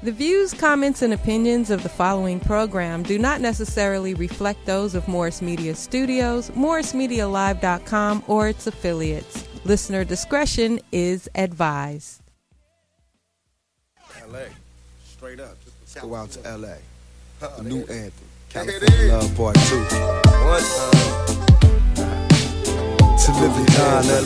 The views, comments, and opinions of the following program do not necessarily reflect those of Morris Media Studios, MorrisMediaLive.com, or its affiliates. Listener discretion is advised. L.A. Straight up. Let's go out to L.A. The new anthem. California California Love Part 2. One time. To live in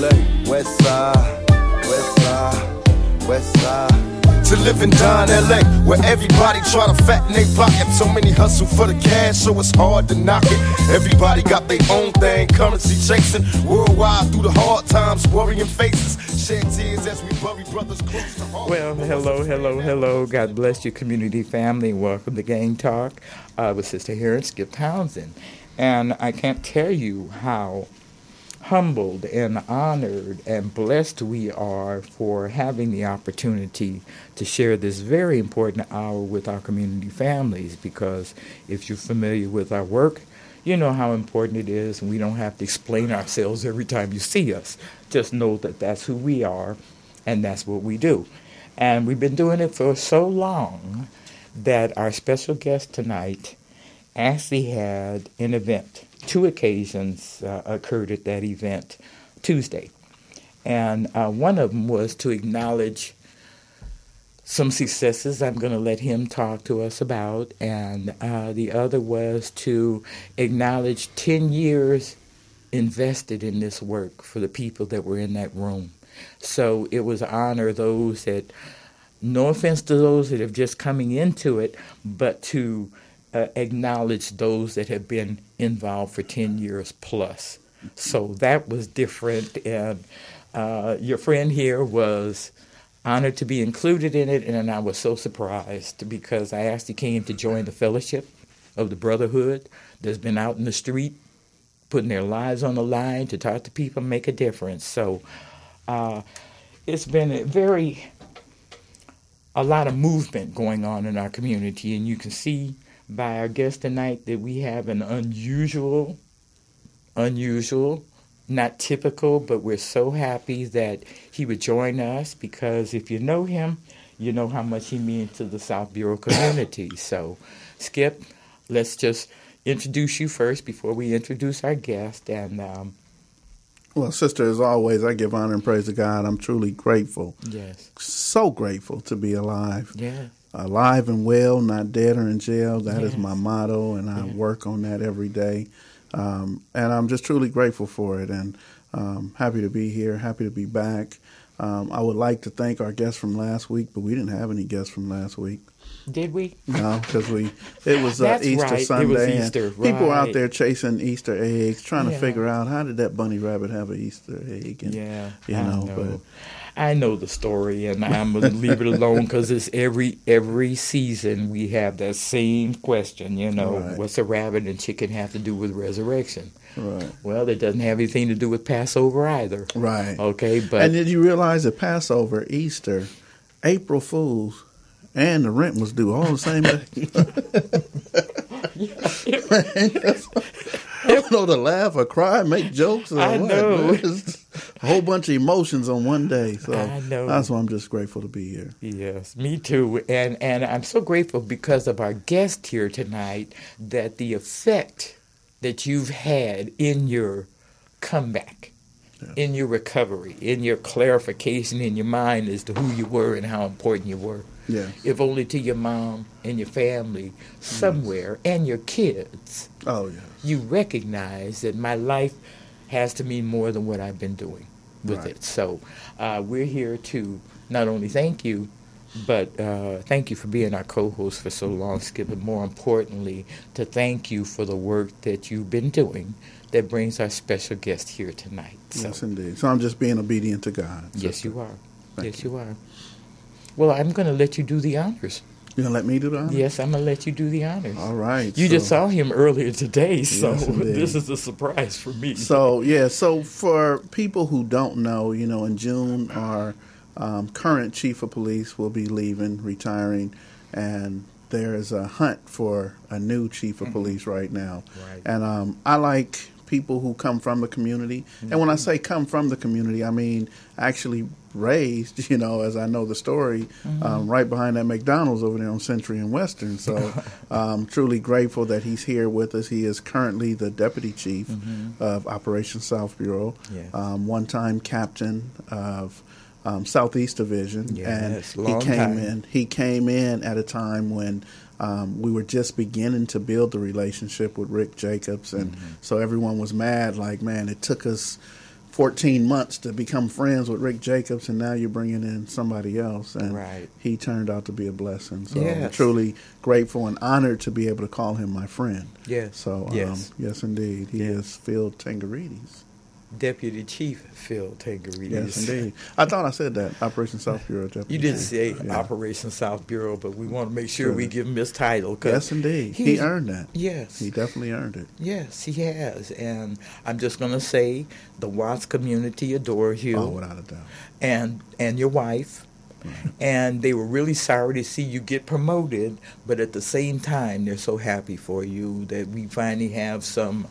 L.A. West side, west side, west side. To live and die in L.A., where everybody try to fatten they pocket. So many hustle for the cash, so it's hard to knock it. Everybody got their own thing, currency chasing. Worldwide through the hard times, worrying faces. Shed tears as we bury brothers close to home. Well, hello. God bless you, community family. Welcome to Gang Talk with Sister Herron, Skipp, Townsend. And I can't tell you how humbled and honored and blessed we are for having the opportunity to share this very important hour with our community families, because if you're familiar with our work, you know how important it is, and we don't have to explain ourselves every time you see us. Just know that that's who we are, and that's what we do. And we've been doing it for so long that our special guest tonight actually had an event. Two occasions occurred at that event Tuesday. And one of them was to acknowledge some successes I'm going to let him talk to us about. And the other was to acknowledge 10 years invested in this work for the people that were in that room. So it was honor those that, no offense to those that have just coming into it, but to acknowledge those that have been involved for 10 years plus. So that was different, and your friend here was honored to be included in it, and I was so surprised because I actually came to join the fellowship of the brotherhood that's been out in the street putting their lives on the line to talk to people and make a difference. So it's been a lot of movement going on in our community, and you can see by our guest tonight that we have an unusual, not typical, but we're so happy that he would join us, because if you know him, you know how much he means to the South Bureau community. So, Skipp, let's just introduce you first before we introduce our guest. And well, sister, as always, I give honor and praise to God. I'm truly grateful. Yes. So grateful to be alive. Yeah. Alive and well, not dead or in jail. That is my motto, and I work on that every day. And I'm just truly grateful for it, and happy to be here, happy to be back. I would like to thank our guests from last week, but we didn't have any guests from last week. Did we? No, because it was That's Easter right. Sunday, it was Easter, and people were out right. there chasing Easter eggs, trying to figure out how did that bunny rabbit have an Easter egg. And, I know. I know the story, and I'm going to leave it alone because it's every season we have that same question, Right. What's a rabbit and chicken have to do with resurrection? Right. Well, it doesn't have anything to do with Passover either. Right. Okay, but... And did you realize that Passover, Easter, April Fools, and the rent was due all the same day? I don't know to laugh or cry, make jokes or I what. know. It's a whole bunch of emotions on one day. So I know. That's why I'm just grateful to be here. Yes, me too. And I'm so grateful because of our guest here tonight, that the effect that you've had in your comeback, in your recovery, in your clarification in your mind as to who you were and how important you were. Yeah. If only to your mom and your family somewhere, and your kids. Oh, yeah. You recognize that my life has to mean more than what I've been doing with it. So we're here to not only thank you, but thank you for being our co-host for so long, Skipp, but more importantly, to thank you for the work that you've been doing that brings our special guest here tonight. So, Yes, indeed. So I'm just being obedient to God. Yes, you are. You are. Well, I'm going to let you do the honors. You're going to let me do the honors? Yes, I'm going to let you do the honors. All right. You just saw him earlier today, so Yes, indeed. this is a surprise for me. So for people who don't know, in June, our current chief of police will be leaving, retiring, and there is a hunt for a new chief of police right now. Right. And I like people who come from the community. And when I say come from the community, I mean actually raised, you know, as I know the story, right behind that McDonald's over there on Century and Western. So truly grateful that he's here with us. He is currently the Deputy Chief of Operation South Bureau, one-time captain of Southeast Division. Yes, and he came in at a time when we were just beginning to build the relationship with Rick Jacobs, and so everyone was mad, like, man, it took us 14 months to become friends with Rick Jacobs, and now you're bringing in somebody else. And he turned out to be a blessing. So I'm truly grateful and honored to be able to call him my friend. Yes. So, yes, indeed. He is Phil Tangarides. Deputy Chief Phil Tangarides. Yes, indeed. I thought I said that, Operation South Bureau Deputy You didn't Chief. say Operation South Bureau, but we want to make sure we give him his title. Yes, indeed. He earned that. Yes. He definitely earned it. Yes, he has. And I'm just going to say the Watts community adores you. Oh, without a doubt. And your wife. And they were really sorry to see you get promoted, but at the same time, they're so happy for you that we finally have some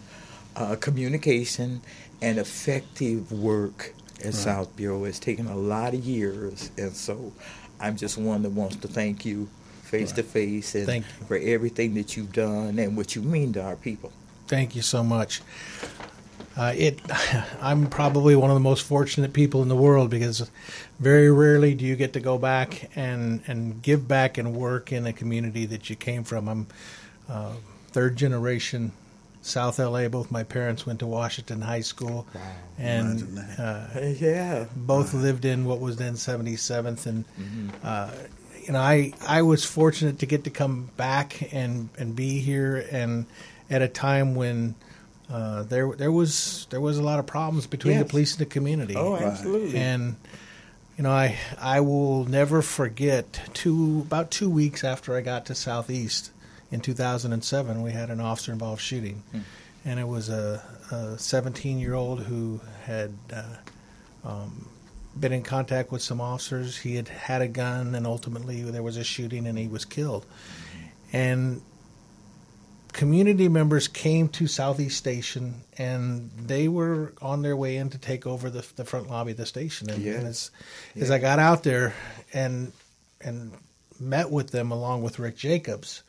communication and effective work at South Bureau. It's taken a lot of years, and so I'm just one that wants to thank you face to face and for everything that you've done and what you mean to our people. Thank you so much. I'm probably one of the most fortunate people in the world, because very rarely do you get to go back and give back and work in a community that you came from. I'm third generation South LA. Both my parents went to Washington High School, and both lived in what was then 77th. And you know, I was fortunate to get to come back and be here, and at a time when there was a lot of problems between the police and the community. Oh, absolutely. And you know, I will never forget. About 2 weeks after I got to Southeast, in 2007, we had an officer-involved shooting, and it was a 17-year-old who had been in contact with some officers. He had a gun, and ultimately there was a shooting, and he was killed. And community members came to Southeast Station, and they were on their way in to take over the front lobby of the station. And, and as I got out there and met with them along with Rick Jacobs.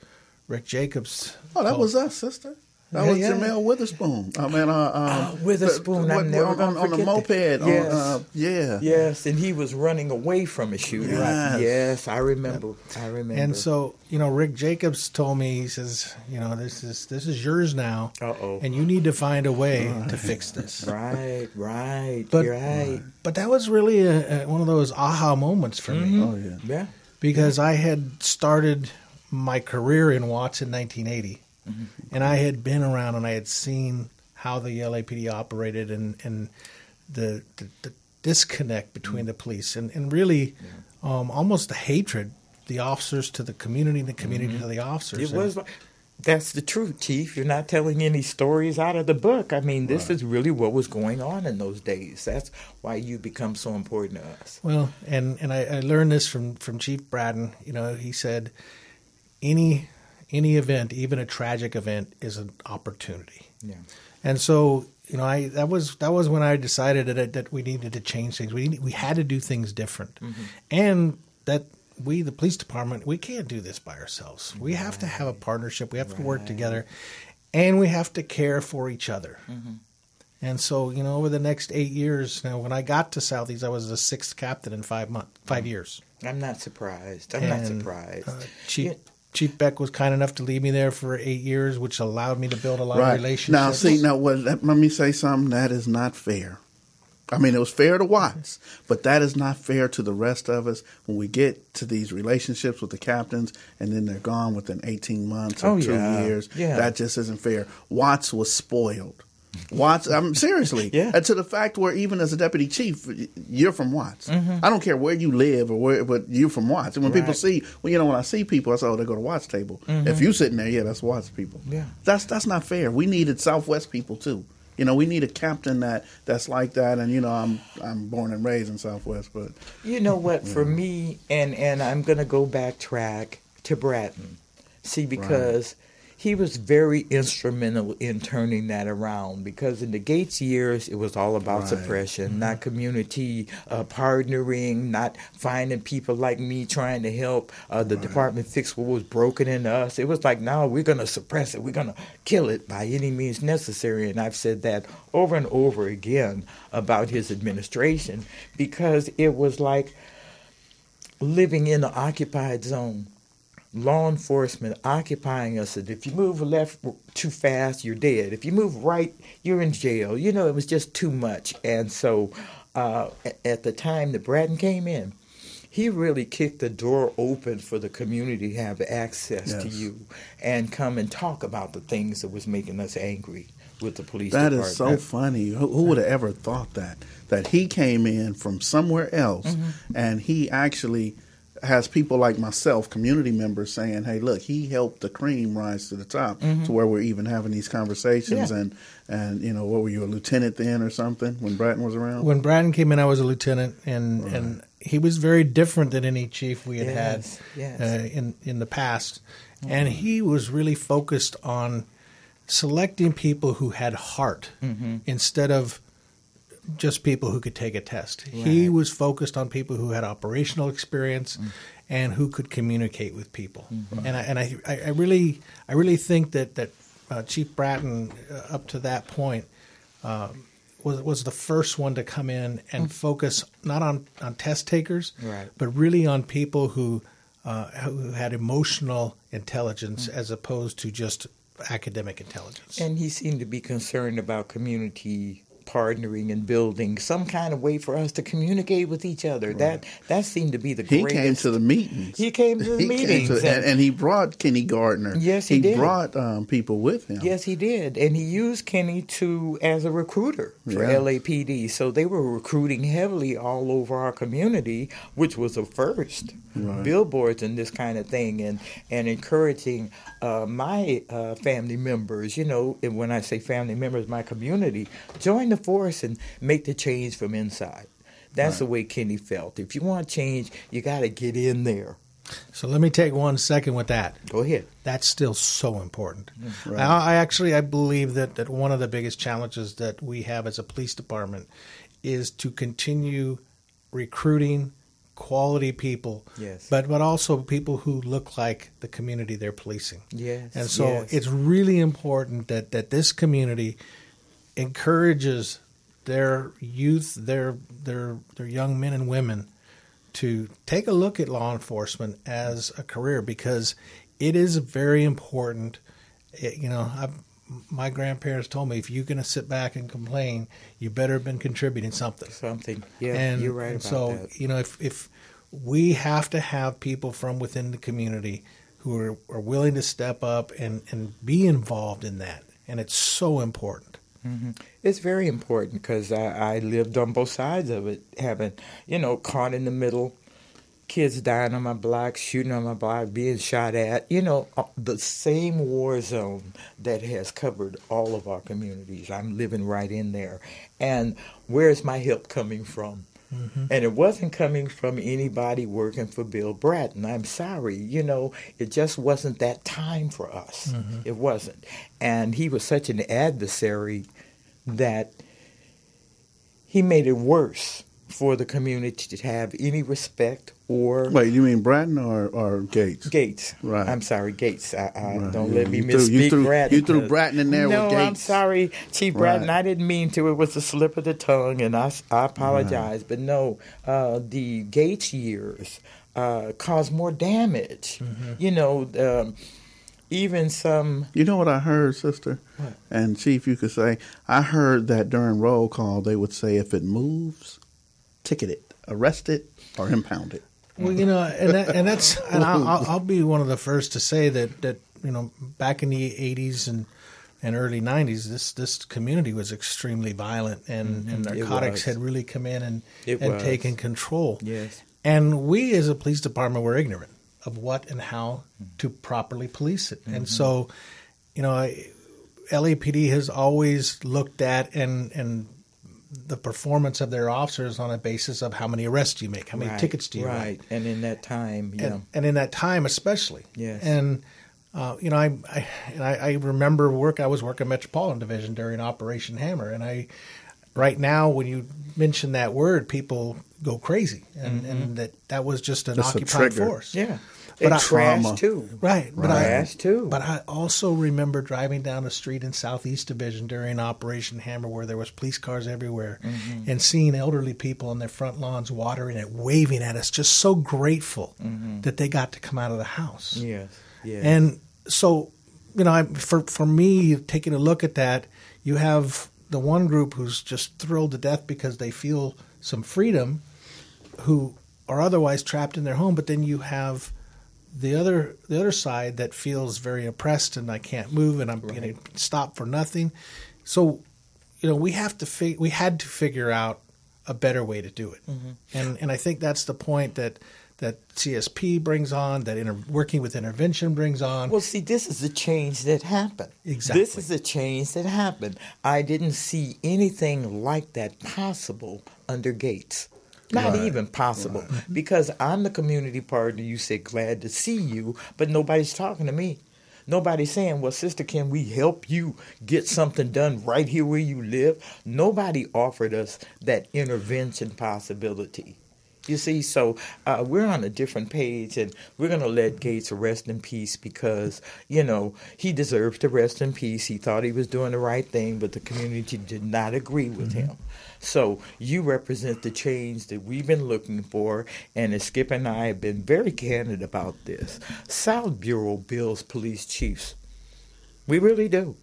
Oh, that was us, sister. That was Jamel Witherspoon. I mean, Witherspoon. I'm never going to on the moped. Yes. Yes, and he was running away from a shooting. Yes, I remember. And so, you know, Rick Jacobs told me, he says, you know, this is yours now, and you need to find a way to fix this. Right. But, You're right. But that was really one of those aha moments for me. Oh yeah. Because I had started my career in Watts in 1980. And I had been around, and I had seen how the LAPD operated, and the disconnect between the police, and really almost the hatred, the officers to the community, and the community to the officers. That's the truth, Chief. You're not telling any stories out of the book. I mean, this is really what was going on in those days. That's why you become so important to us. Well, and I learned this from Chief Braden. You know, he said, any event, even a tragic event, is an opportunity. Yeah. And so, you know, that was when I decided that we needed to change things. We had to do things different, and that we, the police department, we can't do this by ourselves. We have to have a partnership. We have to work together, and we have to care for each other. And so, you know, over the next 8 years, now when I got to Southeast, I was the 6th captain in 5 years. I'm not surprised. Chief Beck was kind enough to leave me there for 8 years, which allowed me to build a lot of relationships. Now, let me say something. That is not fair. I mean, it was fair to Watts, but that is not fair to the rest of us when we get to these relationships with the captains and then they're gone within 18 months or 2 years. Yeah. That just isn't fair. Watts was spoiled. Watts, seriously. And to the fact where even as a deputy chief, you're from Watts. I don't care where you live or where, but you're from Watts. And when people see, when I see people, I say, oh, they go to Watts table. If you sitting there, that's Watts people. Yeah. That's not fair. We needed Southwest people too. You know, we need a captain that's like that. And, you know, I'm born and raised in Southwest, but you know what, for me, and I'm going to go backtrack to Bratton. See, because he was very instrumental in turning that around, because in the Gates years, it was all about suppression, not community partnering, not finding people like me trying to help the department fix what was broken in us. It was like, no, we're going to suppress it. We're going to kill it by any means necessary. And I've said that over and over again about his administration, because it was like living in an occupied zone. Law enforcement occupying us. If you move left too fast, you're dead. If you move right, you're in jail. You know, it was just too much. And so at the time that Bratton came in, he really kicked the door open for the community to have access to you and come and talk about the things that was making us angry with the police department. That is so funny. Who would have ever thought that he came in from somewhere else and he actually has people like myself, community members, saying, hey, look, he helped the cream rise to the top to where we're even having these conversations. And you know, what were you, a lieutenant then or something when Bratton was around? When Bratton came in, I was a lieutenant, and he was very different than any chief we had in the past. And he was really focused on selecting people who had heart instead of just people who could take a test. Right. He was focused on people who had operational experience and who could communicate with people. And I really think that Chief Bratton, up to that point, was the first one to come in and focus not on test takers, but really on people who had emotional intelligence as opposed to just academic intelligence. And he seemed to be concerned about community partnering and building some kind of way for us to communicate with each other. That seemed to be the greatest. He came to the meetings. He came to the meetings. And he brought Kenny Gardner. Yes, he did. He brought people with him. Yes, he did. And he used Kenny as a recruiter for LAPD. So they were recruiting heavily all over our community, which was a first. Billboards and this kind of thing, and encouraging my family members, you know, and when I say family members, my community, join the force and make the change from inside. That's the way Kenny felt. If you want change, you got to get in there. So let me take 1 second with that. Go ahead. That's still so important. I believe that one of the biggest challenges that we have as a police department is to continue recruiting quality people, but also people who look like the community they're policing. And so it's really important that this community encourages their youth, their young men and women to take a look at law enforcement as a career, because it is very important. My grandparents told me, if you're going to sit back and complain, you better have been contributing something. You're right about that. So, you know, if we have to have people from within the community who are willing to step up and be involved in that, and it's so important. It's very important, because I lived on both sides of it, having, caught in the middle, kids dying on my block, shooting on my block, being shot at, the same war zone that has covered all of our communities. I'm living right in there. And where's my help coming from? And it wasn't coming from anybody working for Bill Bratton. I'm sorry. It just wasn't that time for us. It wasn't. And he was such an adversary that he made it worse for the community to have any respect or... Wait, you mean Bratton or Gates? Gates. Right. I'm sorry, Gates. Don't let me misspeak Bratton. You threw Bratton in there with Gates. No, I'm sorry, Chief Bratton. I didn't mean to. It was a slip of the tongue, and I apologize. But no, the Gates years caused more damage. Even some... You know what I heard, sister? What? And Chief, you could say, I heard that during roll call, they would say, if it moves, ticket it, arrest it, or impound it. Well, I'll be one of the first to say that back in the 80s and early 90s, this community was extremely violent, and narcotics had really come in and taken control. Yes. And we as a police department were ignorant of what and how to properly police it. And so, LAPD has always looked at and the performance of their officers on a basis of how many arrests you make, how many tickets do you write. And in that time, and in that time especially. Yes. And I remember I was working Metropolitan Division during Operation Hammer, and right now when you mention that word, people go crazy, and that was just an occupied force. Yeah. But trash too. Right. Trash too. But I also remember driving down the street in Southeast Division during Operation Hammer where there was police cars everywhere and seeing elderly people on their front lawns watering it, waving at us, just so grateful that they got to come out of the house. Yes. Yes. And so, for me, taking a look at that, you have the one group who's just thrilled to death because they feel some freedom, who are otherwise trapped in their home, but then you have the other side that feels very oppressed and I can't move and I'm going to stop for nothing. So, we had to figure out a better way to do it. And I think that's the point that CSP brings on, that working with intervention brings on. Well, see, this is the change that happened. Exactly. This is the change that happened. I didn't see anything like that possible under Gates. Not even possible. Because I'm the community partner. You said, glad to see you, but nobody's talking to me. Nobody's saying, well, sister, can we help you get something done right here where you live? Nobody offered us that intervention possibility. You see, so we're on a different page, and we're going to let Gates rest in peace because, he deserves to rest in peace. He thought he was doing the right thing, but the community did not agree with him. So you represent the change that we've been looking for, and as Skipp and I have been very candid about this. South Bureau builds police chiefs. We really do.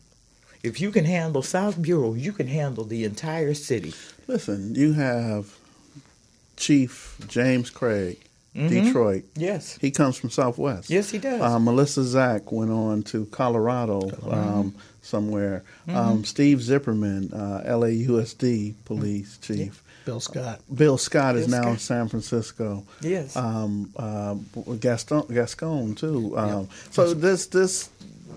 If you can handle South Bureau, you can handle the entire city. Listen, you have Chief James Craig, Detroit. Yes. He comes from Southwest. Yes, he does. Melissa Zach went on to Colorado somewhere. Steve Zipperman, LAUSD police chief. Bill Scott. Bill Scott is now in San Francisco. Yes. Gascon too. So this.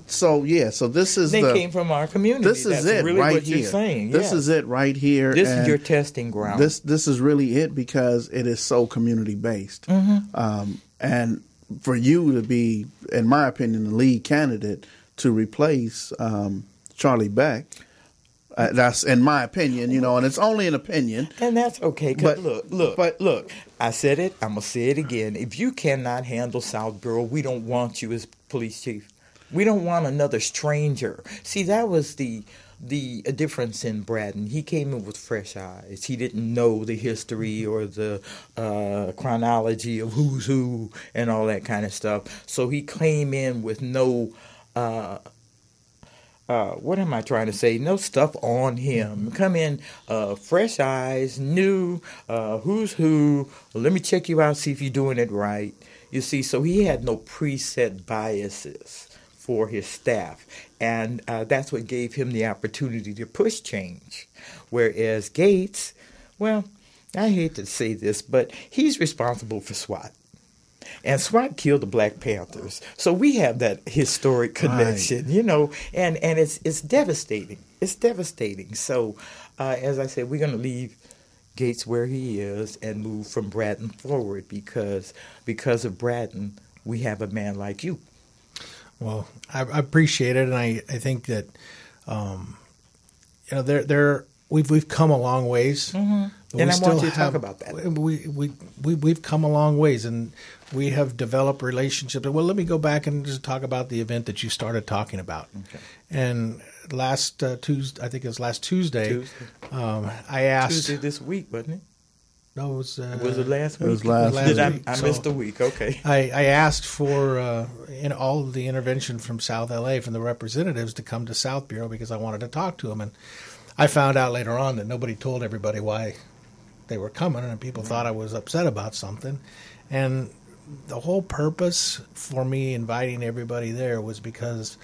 So this is they came from our community. This is That's it really right what here. You're saying. This is it right here. This is your testing ground. This is really it because it is so community based. And for you to be, in my opinion, the lead candidate to replace Charlie Beck. That's in my opinion, and it's only an opinion. And that's okay. Cause look. I said it. I'm gonna say it again. If you cannot handle South Bureau, we don't want you as police chief. We don't want another stranger. See, that was the difference in Braden. He came in with fresh eyes. He didn't know the history or the chronology of who's who and all that kind of stuff. So he came in with no, what am I trying to say? No stuff on him. Come in, fresh eyes, new, who's who. Well, let me check you out, see if you're doing it right. You see, so he had no preset biases for his staff, and that's what gave him the opportunity to push change. Whereas Gates, well, I hate to say this, but he's responsible for SWAT. And SWAT killed the Black Panthers. So we have that historic connection, and it's devastating. It's devastating. So, as I said, we're going to leave Gates where he is and move from Braden forward because of Braden, we have a man like you. Well, I appreciate it, and I think that we've come a long ways. And I want you to talk about that. We've come a long ways, and we have developed relationships. Well, let me go back and just talk about the event that you started talking about. Okay. And last Tuesday, I think it was last Tuesday. I asked Tuesday this week, wasn't it? No, it was it last week? It was last week. I missed a week. Okay. I asked for all of the intervention from South LA, from the representatives, to come to South Bureau because I wanted to talk to them. And I found out later on that nobody told everybody why they were coming, and people thought I was upset about something. And the whole purpose for me inviting everybody there was because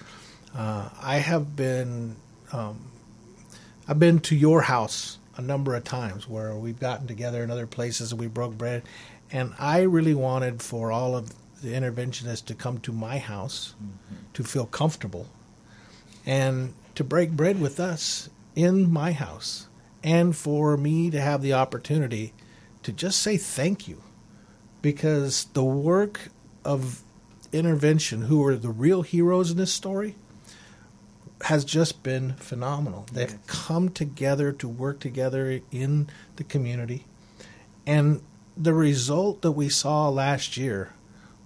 I've been to your house a number of times where we've gotten together in other places and we broke bread, and I really wanted for all of the interventionists to come to my house to feel comfortable and to break bread with us in my house, and for me to have the opportunity to just say thank you, because the work of intervention, who are the real heroes in this story, has just been phenomenal. They've come together to work together in the community. And the result that we saw last year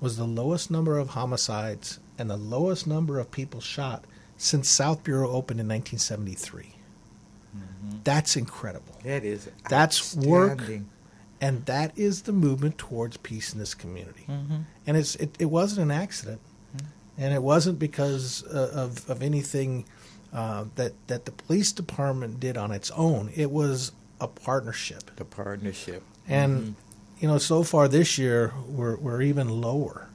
was the lowest number of homicides and the lowest number of people shot since South Bureau opened in 1973. That's incredible. That is That's work, and that is the movement towards peace in this community. And it wasn't an accident, and it wasn't because of anything that the police department did on its own. It was a partnership. The partnership. And so far this year we're even lower.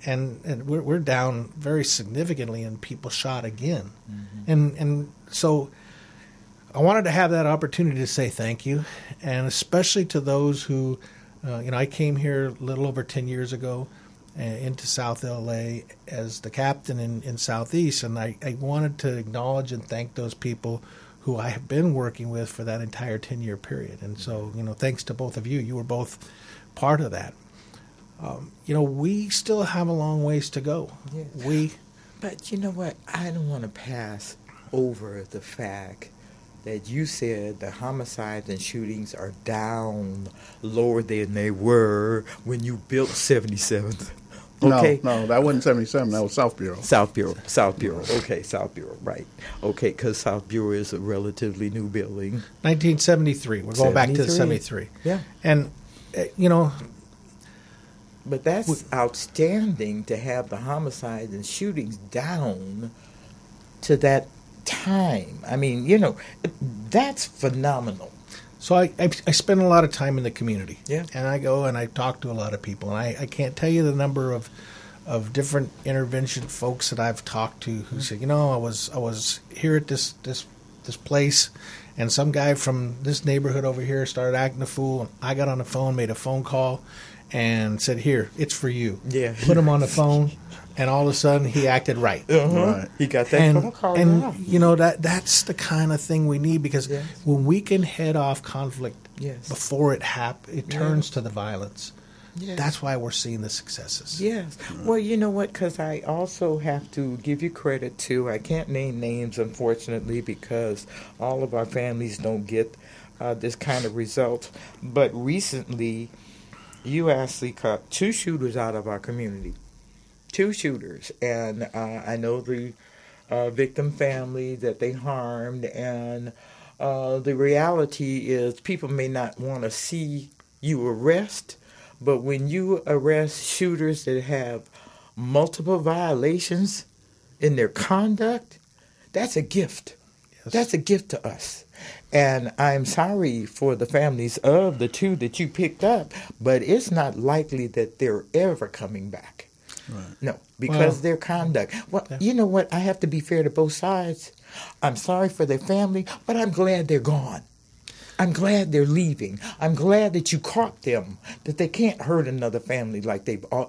And we're down very significantly in people shot again. And so I wanted to have that opportunity to say thank you, and especially to those who, I came here a little over 10 years ago into South LA as the captain in Southeast, and I wanted to acknowledge and thank those people who I have been working with for that entire 10-year period. And so, thanks to both of you. You were both part of that. We still have a long ways to go. But you know what? I don't want to pass over the fact that you said the homicides and shootings are down lower than they were when you built 77th. Okay. No, that wasn't 77. That was South Bureau. South Bureau. Okay, South Bureau, right. Okay, because South Bureau is a relatively new building. 1973. We're going back to the 73. Yeah. And, But that's outstanding to have the homicides and shootings down to that time. I mean, that's phenomenal. So I spend a lot of time in the community. Yeah. And I go and I talk to a lot of people. And I can't tell you the number of different intervention folks that I've talked to who say, I was here at this place, and some guy from this neighborhood over here started acting a fool, and I got on the phone, made a phone call, and said, here, it's for you. Yeah. Put him on the phone, and all of a sudden he acted right. Right. He got that phone call. And that's the kind of thing we need, because when we can head off conflict before it turns to the violence. Yes. That's why we're seeing the successes. Yes. Well, you know what? Because I also have to give you credit, too. I can't name names, unfortunately, because all of our families don't get this kind of result. But recently, you actually caught 2 shooters out of our community. 2 shooters. And I know the victim family that they harmed. And the reality is people may not want to see you arrest. But when you arrest shooters that have multiple violations in their conduct, that's a gift. Yes. That's a gift to us. And I'm sorry for the families of the 2 that you picked up, but it's not likely that they're ever coming back. Right. No, because their conduct. Well, you know what? I have to be fair to both sides. I'm sorry for their family, but I'm glad they're gone. I'm glad they're leaving. I'm glad that you caught them, that they can't hurt another family like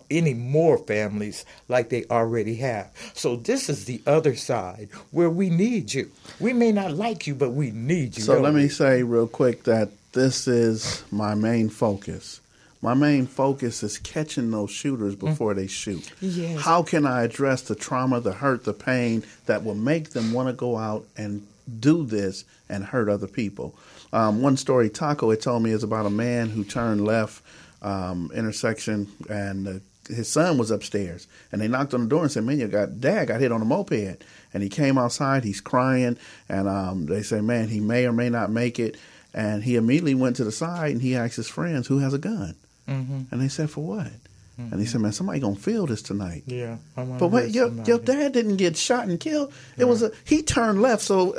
any more families like they already have. So this is the other side where we need you. We may not like you, but we need you. So let me say real quick that this is my main focus. My main focus is catching those shooters before they shoot. Yes. How can I address the trauma, the hurt, the pain that will make them want to go out and do this and hurt other people? One story Taco had told me is about a man who turned left intersection, and his son was upstairs, and they knocked on the door and said, man, Dad got hit on a moped. And he came outside, he's crying, and they say, man, he may or may not make it. And he immediately went to the side and he asked his friends, who has a gun? Mm-hmm. And they said, for what? Mm-hmm. And he said, man, somebody going to feel this tonight. Yeah. But wait, your dad didn't get shot and killed. It was he turned left. So,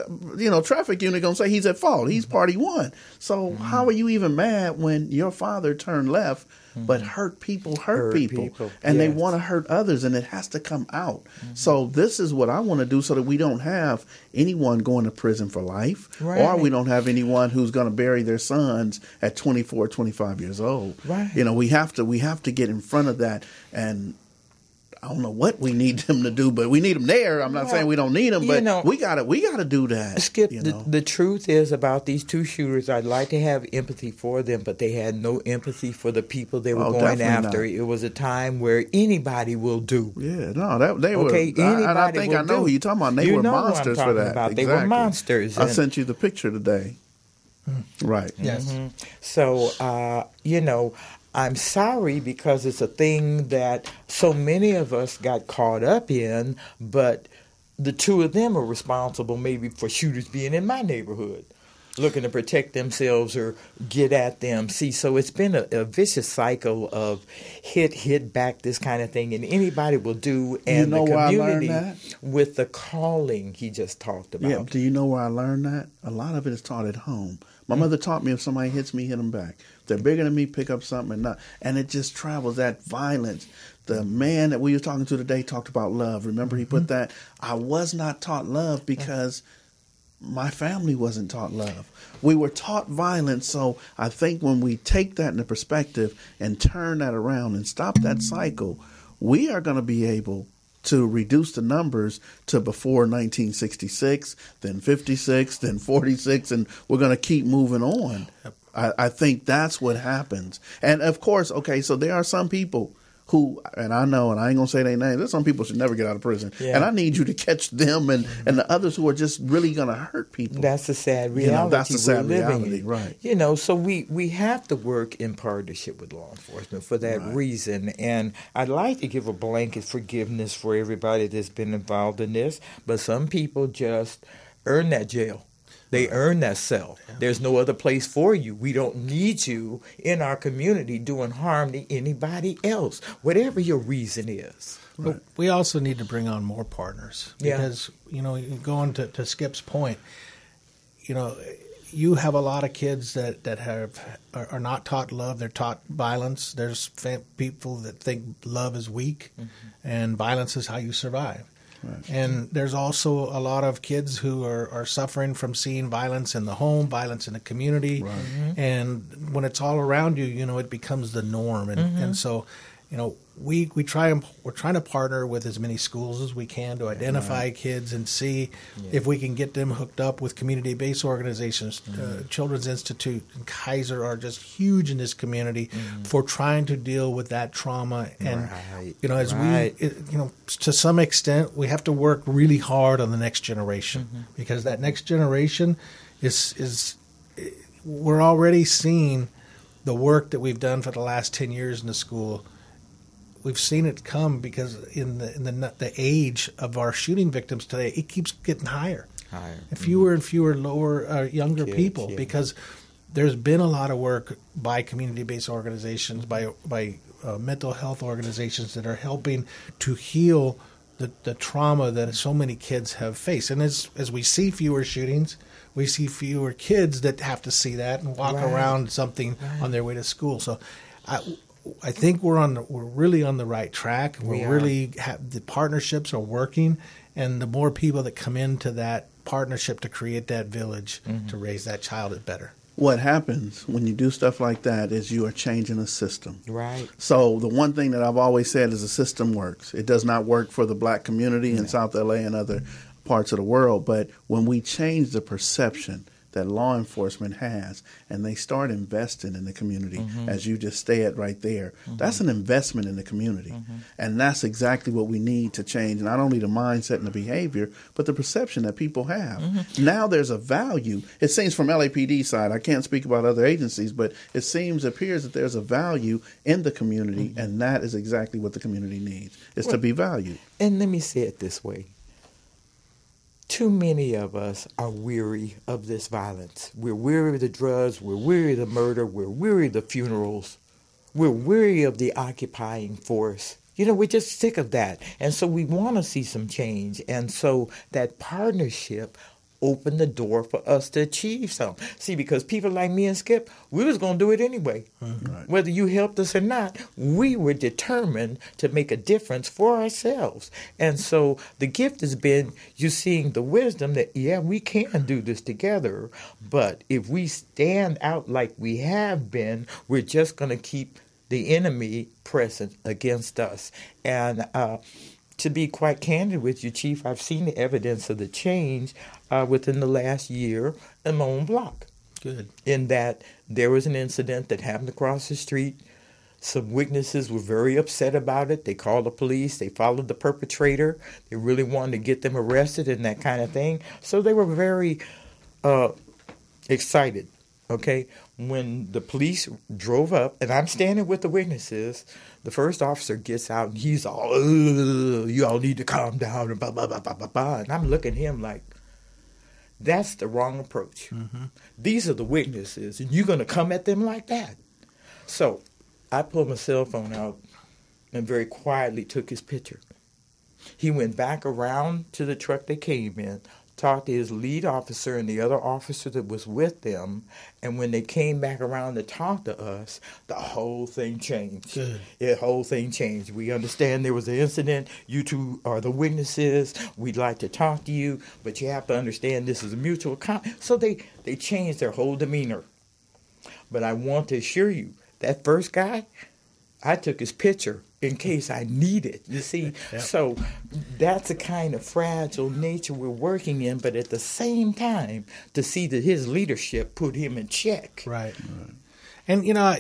traffic unit going to say he's at fault. He's party one. So how are you even mad when your father turned left, but hurt people? And they want to hurt others, and it has to come out. Mm-hmm. So this is what I want to do so that we don't have anyone going to prison for life, or we don't have anyone who's going to bury their sons at 24, 25 years old. Right. We have to get in front of that. And I don't know what we need them to do, but we need them there. I'm not saying we don't need them, but we got to do that. Skip, the truth is about these two shooters, I'd like to have empathy for them, but they had no empathy for the people they were going after. Not. It was a time where anybody will do. Yeah, no, they were. And I think I know who you're talking about. They were monsters for that. Exactly. They were monsters. I sent you the picture today. Right. Yes. Mm-hmm. So, I'm sorry because it's a thing that so many of us got caught up in, but the two of them are responsible maybe for shooters being in my neighborhood, looking to protect themselves or get at them. See, so it's been a vicious cycle of hit back, this kind of thing, and anybody will do. And the community with the calling he just talked about. Yeah, do you know where I learned that? A lot of it is taught at home. My mother taught me if somebody hits me, hit them back. If they're bigger than me, pick up something and it just travels, that violence. The man that we were talking to today talked about love. Remember he put that? I was not taught love because my family wasn't taught love. We were taught violence, so I think when we take that into perspective and turn that around and stop that cycle, we are going to be able to reduce the numbers to before 1966, then 56, then 46, and we're going to keep moving on. I think that's what happens. And of course, okay, so there are some people who, and I know, and I ain't going to say their names, there's some people who should never get out of prison. Yeah. And I need you to catch them and the others who are just really going to hurt people. That's the sad reality. That's the sad reality, right. So we have to work in partnership with law enforcement for that reason. And I'd like to give a blanket forgiveness for everybody that's been involved in this, but some people just earn that jail. They earn that cell. Yeah. There's no other place for you. We don't need you in our community doing harm to anybody else, whatever your reason is. Right. But we also need to bring on more partners because, going to Skip's point, you have a lot of kids that are not taught love. They're taught violence. There's people that think love is weak and violence is how you survive. Right. And there's also a lot of kids who are suffering from seeing violence in the home, violence in the community. Right. And when it's all around you, it becomes the norm. And so, we're trying to partner with as many schools as we can to identify kids and see if we can get them hooked up with community-based organizations. Children's Institute and Kaiser are just huge in this community for trying to deal with that trauma. And to some extent, we have to work really hard on the next generation because that next generation is we're already seeing the work that we've done for the last 10 years in the school. We've seen it come because in the age of our shooting victims today, it keeps getting higher. And fewer younger kids, people because there's been a lot of work by community-based organizations, by mental health organizations that are helping to heal the trauma that so many kids have faced. And as we see fewer shootings, we see fewer kids that have to see that and walk around something on their way to school. So I think we're really on the right track. The partnerships are working, and the more people that come into that partnership to create that village to raise that child is better. What happens when you do stuff like that is you are changing a system. Right. So the one thing that I've always said is the system works. It does not work for the black community in South LA and other parts of the world, but when we change the perception that law enforcement has, and they start investing in the community, as you just said right there. That's an investment in the community. And that's exactly what we need to change, not only the mindset and the behavior, but the perception that people have. Now there's a value. It seems from LAPD side, I can't speak about other agencies, but it appears that there's a value in the community, and that is exactly what the community needs, is to be valued. And let me say it this way. Too many of us are weary of this violence. We're weary of the drugs. We're weary of the murder. We're weary of the funerals. We're weary of the occupying force. We're just sick of that. And so we want to see some change. And so that partnership opened the door for us to achieve something. See, because people like me and Skipp, we was going to do it anyway. Right. Whether you helped us or not, we were determined to make a difference for ourselves. And so the gift has been you seeing the wisdom that, we can do this together. But if we stand out like we have been, we're just going to keep the enemy present against us. And to be quite candid with you, Chief, I've seen the evidence of the change within the last year in my own block. Good. In that there was an incident that happened across the street. Some witnesses were very upset about it. They called the police. They followed the perpetrator. They really wanted to get them arrested and that kind of thing. So they were very excited, okay? When the police drove up, and I'm standing with the witnesses, the first officer gets out, and he's all, you all need to calm down, and blah, blah, blah, blah, blah, blah. And I'm looking at him like, that's the wrong approach. Mm-hmm. These are the witnesses, and you're going to come at them like that. So I pulled my cell phone out and very quietly took his picture. He went back around to the truck they came in, talked to his lead officer and the other officer that was with them, and when they came back around to talk to us, the whole thing changed. Good. The whole thing changed. We understand there was an incident. You two are the witnesses. We'd like to talk to you, but you have to understand this is a mutual So they changed their whole demeanor. But I want to assure you, that first guy, I took his picture in case I need it. You see, yep. So that's the kind of fragile nature we're working in, but at the same time, to see that his leadership put him in check. Right. And, you know,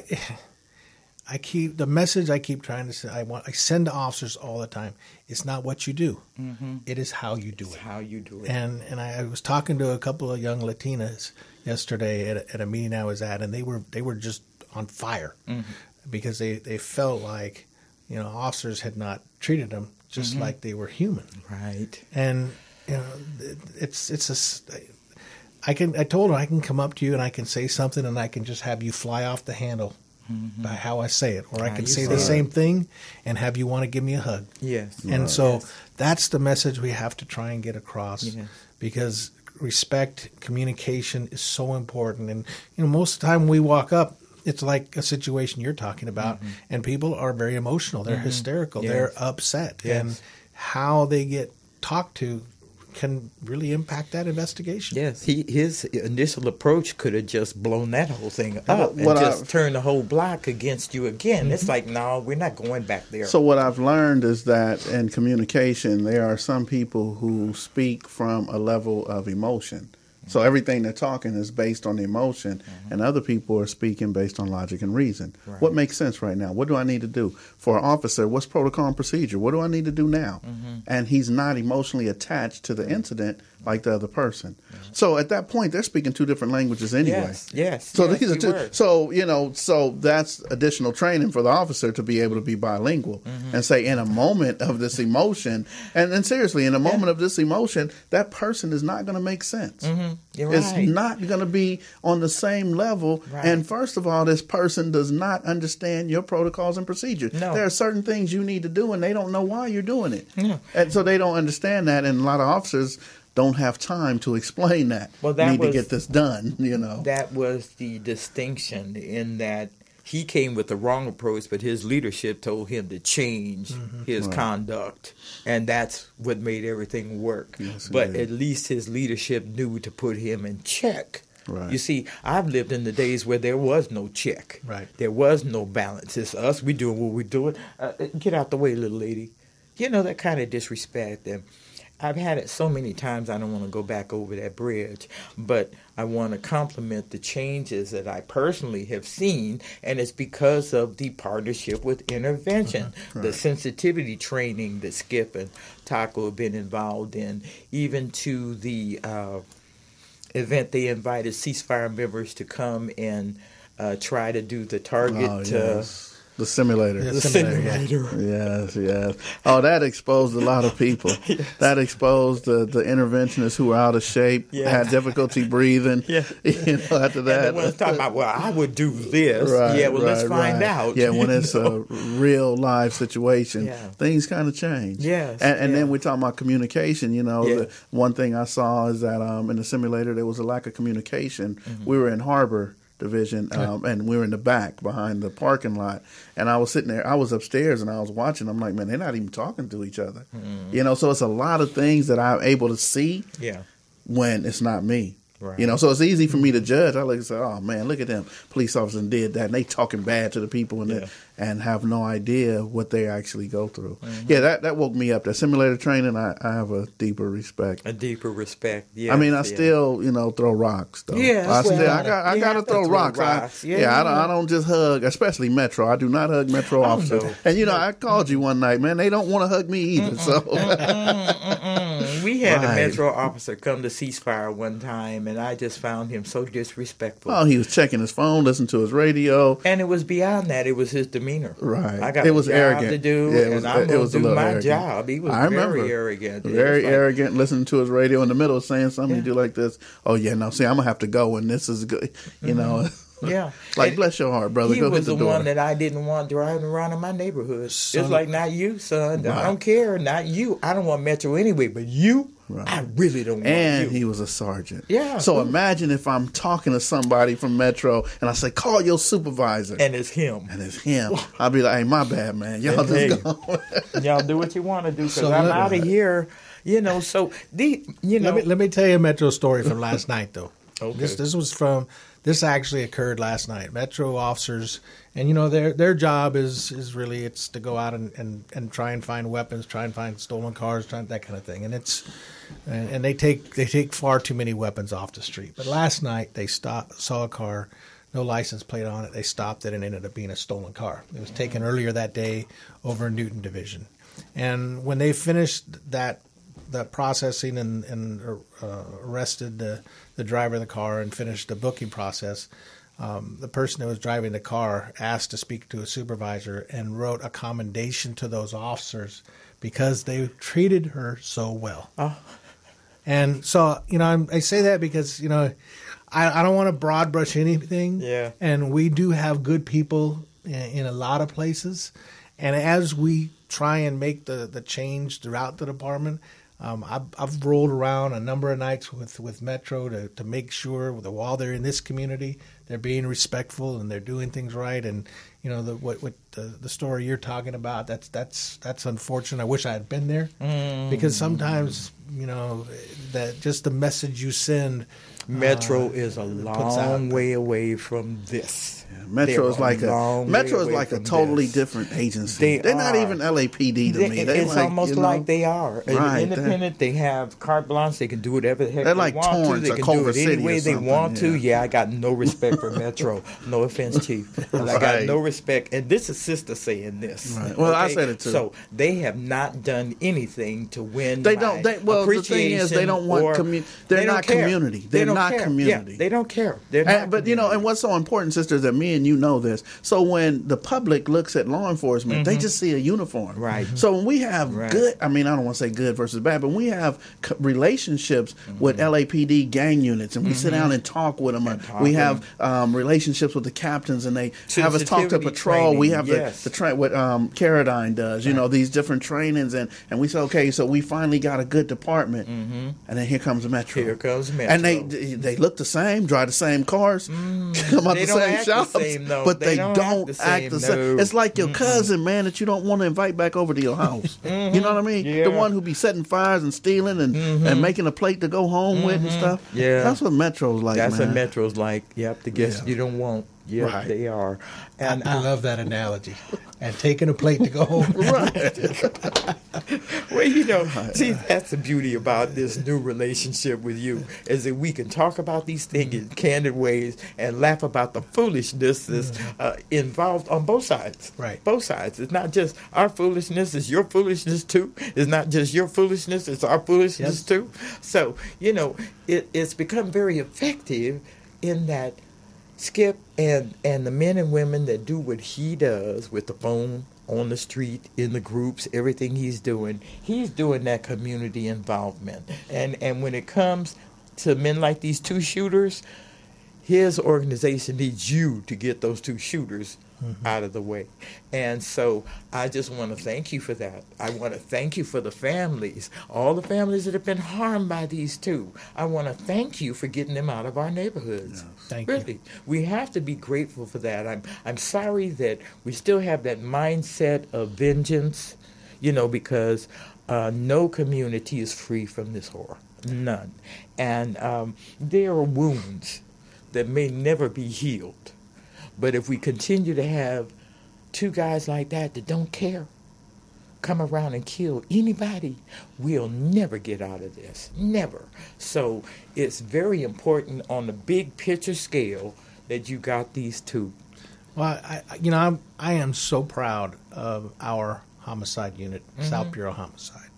the message I keep trying to say, I send to officers all the time, it's not what you do. Mm-hmm. It is how you do it. It's how you do it. And I was talking to a couple of young Latinas yesterday at a meeting I was at, and they were just on fire because they felt like, you know, officers had not treated them just like they were human. Right. And, you know, I told her I can come up to you and I can say something and I can just have you fly off the handle by how I say it. Or I can say the same thing and have you want to give me a hug. Yes. And so that's the message we have to try and get across because respect, communication is so important. And, you know, most of the time when we walk up, it's like a situation you're talking about, and people are very emotional. They're hysterical. Yes. They're upset. Yes. And how they get talked to can really impact that investigation. Yes, his initial approach could have just blown that whole thing up and just turned the whole block against you again. It's like, no, we're not going back there. So what I've learned is that in communication, there are some people who speak from a level of emotion. So everything they're talking is based on the emotion, and other people are speaking based on logic and reason. Right. What makes sense right now? What do I need to do? For an officer, what's protocol and procedure? What do I need to do now? And he's not emotionally attached to the incident like the other person. So at that point, they're speaking two different languages anyway. Yes. So these are two. So, you know, so that's additional training for the officer to be able to be bilingual and say in a moment of this emotion, and seriously, in a moment of this emotion, that person is not going to make sense. You're it's right. not going to be on the same level. Right. And first of all, this person does not understand your protocols and procedures. No. There are certain things you need to do, and they don't know why you're doing it. No. And so they don't understand that, and a lot of officers don't have time to explain that. Well, that need to get this done, you know. That was the distinction in that he came with the wrong approach, but his leadership told him to change his conduct. And that's what made everything work. Yes, but at least his leadership knew to put him in check. Right. You see, I've lived in the days where there was no check. Right. There was no balance. It's us. We doing what we're doing. Get out the way, little lady. You know, that kind of disrespect. And I've had it so many times I don't want to go back over that bridge, but I want to compliment the changes that I personally have seen, and it's because of the partnership with intervention, the sensitivity training that Skipp and Taco have been involved in, even to the event they invited ceasefire members to come and try to do the target the simulator. The simulator. Yes. Oh, that exposed a lot of people. Yes. That exposed the interventionists who were out of shape, had difficulty breathing. You know, after that. And the ones talking about, well, I would do this. Let's find out. Yeah, when it's a real live situation, things kind of change. Yes. And then we're talking about communication. You know, the one thing I saw is that in the simulator there was a lack of communication. We were in Harbor Division, and we were in the back behind the parking lot, and I was sitting there, I was upstairs and I was watching. I'm like, man, they're not even talking to each other. You know, so it's a lot of things that I'm able to see when it's not me. Right. You know, so it's easy for me to judge. I look and say, oh man, look at them police officers did that, and they talking bad to the people, and and have no idea what they actually go through. Yeah, that woke me up. That simulator training, I have a deeper respect. A deeper respect. Yes, I mean, I still, throw rocks though. Yeah, I gotta throw rocks. I don't just hug, especially Metro. I do not hug Metro officers. And I called you one night, man. They don't want to hug me either. So we had a Metro officer come to Ceasefire one time, and I just found him so disrespectful. Oh, he was checking his phone, listening to his radio, and it was beyond that. It was his demeanor. Right, I got it was a job arrogant to do, and I'm going to do my job. He was very arrogant. Very arrogant, listening to his radio in the middle, saying something you do like this. Oh yeah, no, see, I'm gonna have to go, and this is good. Yeah. Like, bless your heart, brother. He go was hit the the door. One that I didn't want driving around in my neighborhood. It's like, not you, son. Right. I don't care. Not you. I don't want Metro anyway, but you, I really don't want you. And he was a sergeant. Yeah. So imagine if I'm talking to somebody from Metro and I say, call your supervisor. And it's him. I'll be like, hey, my bad, man. Y'all just go. Y'all do what you want to do because I'm out of here. So, Let me tell you a Metro story from last night, though. Okay. This actually occurred last night. Metro officers, and their job is really it's to go out and try and find weapons, try and find stolen cars, that kind of thing. And they take far too many weapons off the street. But last night they saw a car, no license plate on it. They stopped it and it ended up being a stolen car. It was taken earlier that day over in Newton Division. And when they finished that processing and arrested the driver of the car and finished the booking process, the person that was driving the car asked to speak to a supervisor and wrote a commendation to those officers because they treated her so well. Oh. And so, I say that because, I don't want to broad brush anything. Yeah. And we do have good people in a lot of places. And as we try and make the change throughout the department, I've rolled around a number of nights with Metro to make sure that while they're in this community, they're being respectful and they're doing things right. And the story you're talking about, that's unfortunate. I wish I had been there because sometimes that just the message you send. Metro is a long way away from this. Yeah, Metro is like a totally different agency. They're not even LAPD to me. It's almost like they are. Right, independent. They have carte blanche. They can do whatever the heck they want Torrance to. They can Culver do it any way they want to. Yeah, I got no respect for Metro. No offense, Chief. I got no respect. And this is sister saying this. Right. Well, I said it too. So they have not done anything to win. They don't. The thing is, they don't want community. They're not community. They're not community. Yeah, they don't care. But and what's so important, sisters, that me and you know this. So when the public looks at law enforcement, they just see a uniform. Right. So when we have good, I don't want to say good versus bad, but we have relationships with LAPD gang units, and we sit down and talk with them. We have relationships with the captains, and they have us talk to patrol. Training, we have the train what Carradine does. These different trainings, and we say, okay, so we finally got a good department, and then here comes Metro. And they look the same, drive the same cars, come out the same shops, but they don't act the same. It's like your cousin, man, that you don't want to invite back over to your house. You know what I mean? Yeah. The one who be setting fires and stealing and making a plate to go home with and stuff. Yeah, that's what Metro's like. That's man. what Metro's like. Yep, the guests you don't want. Yeah, right. They are. And I love that analogy. And taking a plate to go home. Right. Well, see, that's the beauty about this new relationship with you, is that we can talk about these things in candid ways and laugh about the foolishness that's involved on both sides. Right. Both sides. It's not just our foolishness, it's your foolishness too. It's not just your foolishness, it's our foolishness too. So, it's become very effective in that Skipp and the men and women that do what he does with the phone, on the street, in the groups, everything he's doing that community involvement. And when it comes to men like these two shooters, his organization needs you to get those two shooters out of the way. And so I just want to thank you for that. I want to thank you for the families, all the families that have been harmed by these two. I want to thank you for getting them out of our neighborhoods. Yes, thank you. We have to be grateful for that. I'm sorry that we still have that mindset of vengeance, because no community is free from this horror. None. And there are wounds that may never be healed. But if we continue to have two guys like that don't care come around and kill anybody, we'll never get out of this. Never. So it's very important on the big picture scale that you got these two. Well, I am so proud of our homicide unit, South Bureau Homicide.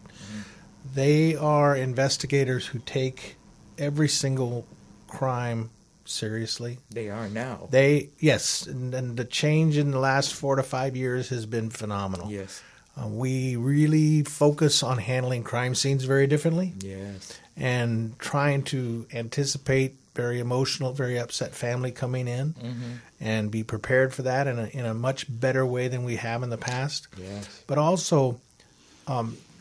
They are investigators who take every single crime seriously. They are now. Yes, and the change in the last 4 to 5 years has been phenomenal. Yes. We really focus on handling crime scenes very differently. Yes. And trying to anticipate very emotional, very upset family coming in and be prepared for that in a much better way than we have in the past. Yes. But also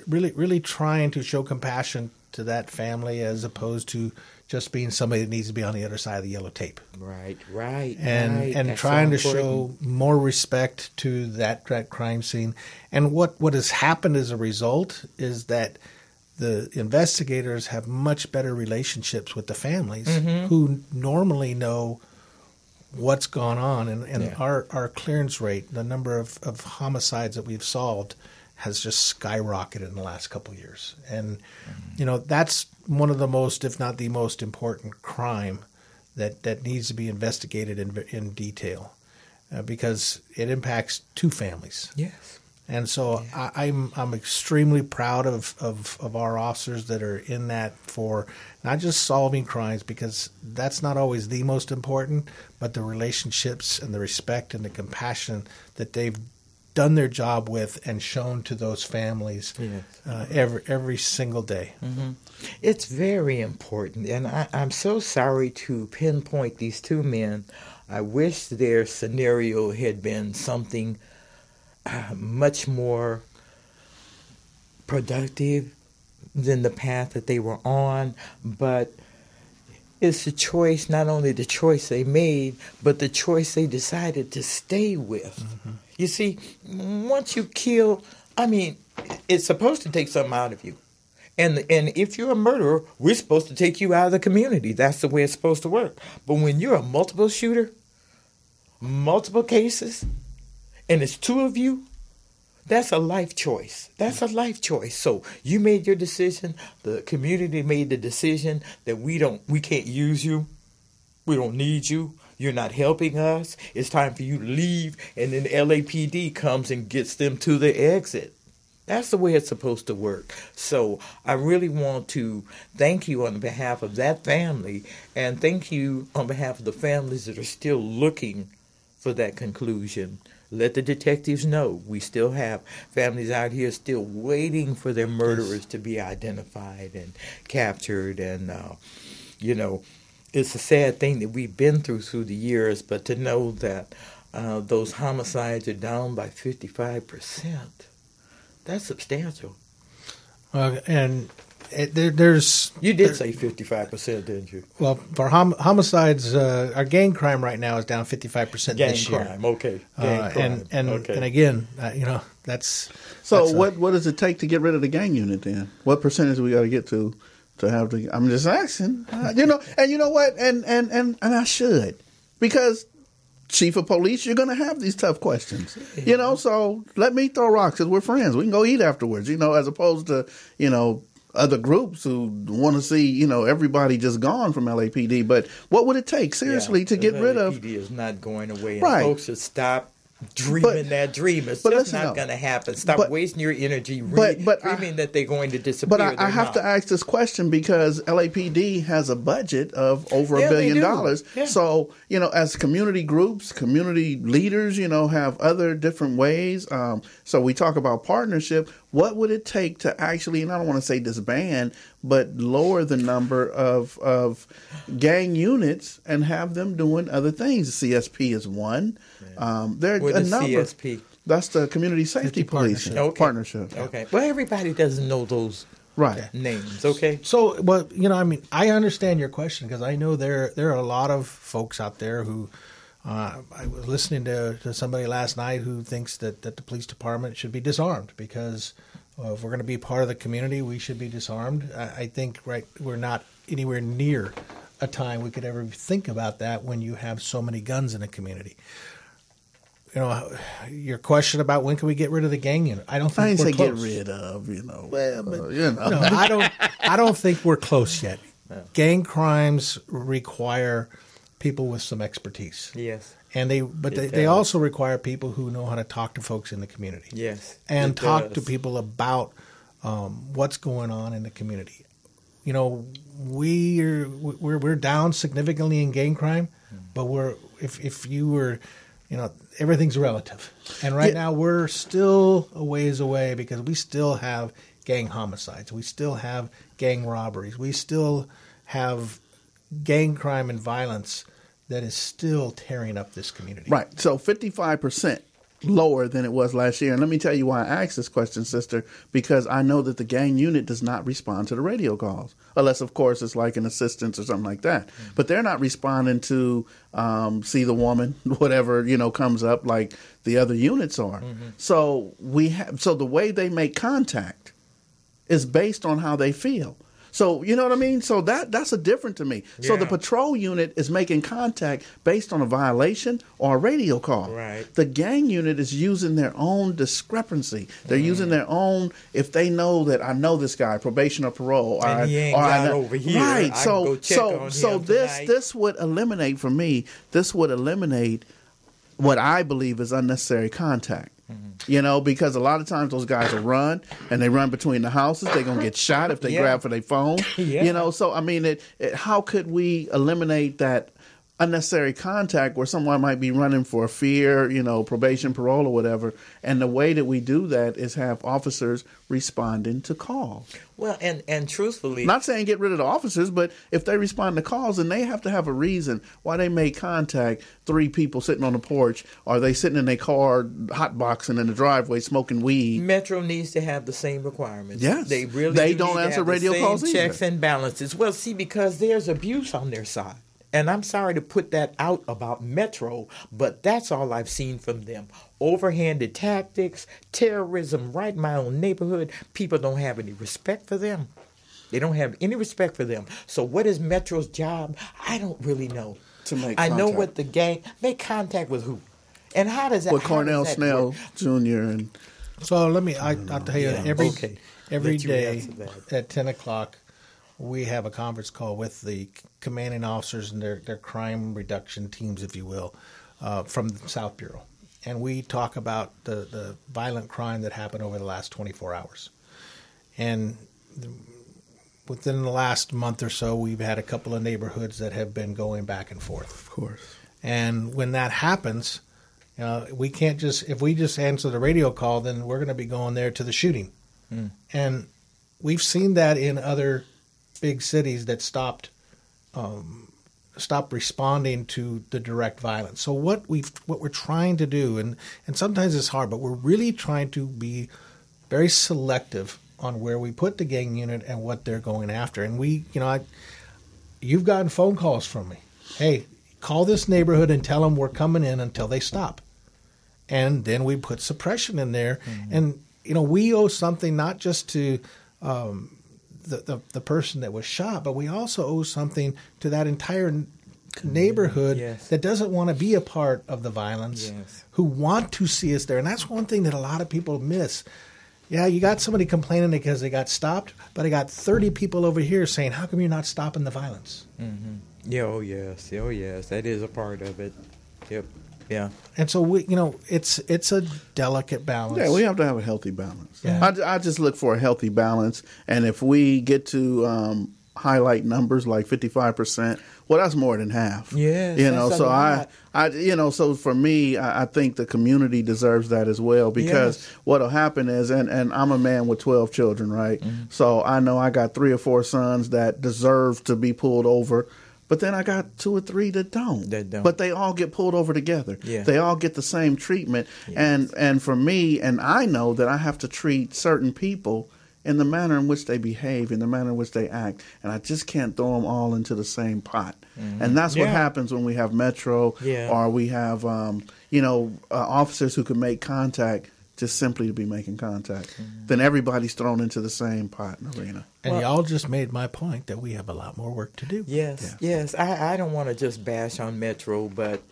really trying to show compassion to that family as opposed to just being somebody that needs to be on the other side of the yellow tape. Right. And trying to show more respect to that crime scene. And what has happened as a result is that the investigators have much better relationships with the families who normally know what's gone on. And our clearance rate, the number of homicides that we've solved, has just skyrocketed in the last couple of years. And, that's one of the most, if not the most important crime that needs to be investigated in detail because it impacts two families. Yes. And so I'm extremely proud of our officers that are in that for not just solving crimes, because that's not always the most important, but the relationships and the respect and the compassion that they've done their job with and shown to those families every single day. It's very important, and I'm so sorry to pinpoint these two men. I wish their scenario had been something much more productive than the path that they were on, but it's a choice, not only the choice they made, but the choice they decided to stay with. You see, once you kill, it's supposed to take something out of you. And if you're a murderer, we're supposed to take you out of the community. That's the way it's supposed to work. But when you're a multiple shooter, multiple cases, and it's two of you, that's a life choice. That's a life choice. So you made your decision. The community made the decision that we can't use you. We don't need you. You're not helping us. It's time for you to leave. And then LAPD comes and gets them to the exit. That's the way it's supposed to work. So I really want to thank you on behalf of that family, and thank you on behalf of the families that are still looking for that conclusion. Let the detectives know we still have families out here still waiting for their murderers to be identified and captured. And, it's a sad thing that we've been through the years, but to know that those homicides are down by 55%, that's substantial. And there's... You did say 55%, didn't you? Well, for homicides, our gang crime right now is down 55% this year. Gang crime, okay. Gang crime, and again, that's... So what does it take to get rid of the gang unit then? What percentage do we got to get to have the... I'm just asking. And you know what? And I should. Because... Chief of Police, you're going to have these tough questions, so let me throw rocks because we're friends. We can go eat afterwards, as opposed to, other groups who want to see, everybody just gone from LAPD. But what would it take, seriously, to get rid of... LAPD is not going away. Right. And folks should stop dreaming that dream. It's just not going to happen. Stop wasting your energy dreaming that they're going to disappear. But I have to ask this question because LAPD has a budget of over $1 billion. Yeah. So, as community groups, community leaders, have other different ways. So we talk about partnership. What would it take to actually, and I don't want to say disband, but lower the number of gang units and have them doing other things? The CSP is one. There are a number. CSP? That's the Community Safety Policing Partnership. Okay. Well, everybody doesn't know those names. Okay. So, I understand your question because I know there are a lot of folks out there who. I was listening to somebody last night who thinks that the police department should be disarmed because if we're going to be part of the community, we should be disarmed. I think we're not anywhere near a time we could ever think about that when you have so many guns in a community. your question about when can we get rid of the gang unit? I don't think I didn't we're say close. get rid of, Well, but, no, I don't think we're close yet. No. Gang crimes require people with some expertise. Yes. And they also require people who know how to talk to folks in the community. Yes. And talk to people about what's going on in the community. We're down significantly in gang crime, but if you were, everything's relative. And right now we're still a ways away because we still have gang homicides. We still have gang robberies. We still have gang crime and violence that is still tearing up this community. Right. So 55% lower than it was last year. And let me tell you why I asked this question, sister, because I know that the gang unit does not respond to the radio calls, unless, of course, it's like an assistance or something like that. Mm-hmm. But they're not responding to see the woman, whatever, comes up like the other units are. Mm-hmm. So so the way they make contact is based on how they feel. So, you know what I mean? So that's a different to me. Yeah. So the patrol unit is making contact based on a violation or a radio call. Right. The gang unit is using their own discrepancy. They're using their own, if they know that I know this guy, probation or parole. And he ain't got over here. Right. So this would eliminate, for me, what I believe is unnecessary contact. Mm-hmm. Because a lot of times those guys will run and they run between the houses. They're going to get shot if they grab for their phone. Yeah. So, I mean, how could we eliminate that unnecessary contact where someone might be running for fear, probation, parole, or whatever? And the way that we do that is have officers responding to calls. Well, and truthfully, not saying get rid of the officers, but if they respond to calls, then they have to have a reason why they made contact. 3 people sitting on the porch, or they sitting in their car, hotboxing in the driveway, smoking weed. Metro needs to have the same requirements. Yes, they really they don't answer radio calls either. Checks and balances. Well, see, because there's abuse on their side. And I'm sorry to put that out about Metro, but that's all I've seen from them. Overhanded tactics, terrorism right in my own neighborhood. People don't have any respect for them. They don't have any respect for them. So what is Metro's job? I don't really know. To make contact. I know what the gang, make contact with who? And how does that with Cornell Snell Jr. and so I'll tell you, every day at 10 o'clock, we have a conference call with the commanding officers and their crime reduction teams, if you will, from the South Bureau. And we talk about the violent crime that happened over the last 24 hours. And within the last month or so, we've had a couple of neighborhoods that have been going back and forth. Of course. And when that happens, we can't if we just answer the radio call, then we're going to be going there to the shooting. Mm. And we've seen that in other big cities that stopped responding to the direct violence. So what we're trying to do, and sometimes it's hard, but we're really trying to be very selective on where we put the gang unit and what they're going after. And you've gotten phone calls from me. Hey, call this neighborhood and tell them we're coming in until they stop. And then we put suppression in there. Mm-hmm. And we owe something not just to the person that was shot, but we also owe something to that entire neighborhood that doesn't want to be a part of the violence, who want to see us there. And that's one thing that a lot of people miss. Yeah, you got somebody complaining because they got stopped, but I got 30 people over here saying, how come you're not stopping the violence? Mm-hmm. Yeah, oh yes, that is a part of it. Yep. Yeah. And so it's a delicate balance. Yeah, we have to have a healthy balance. Yeah. I just look for a healthy balance, and if we get to highlight numbers like 55%, well, that's more than half. Yes. So so for me, I think the community deserves that as well, because what'll happen is, and I'm a man with 12 children, right? Mm-hmm. So I know I got 3 or 4 sons that deserve to be pulled over. But then I got 2 or 3 that don't. But they all get pulled over together. Yeah. They all get the same treatment. Yes. And for me, and I know that I have to treat certain people in the manner in which they behave, in the manner in which they act. And I just can't throw them all into the same pot. Mm-hmm. And that's what happens when we have Metro or we have, officers who can make contact just simply to be making contact. Then everybody's thrown into the same pot and arena. And y'all just made my point that we have a lot more work to do. Yes. I don't want to just bash on Metro, but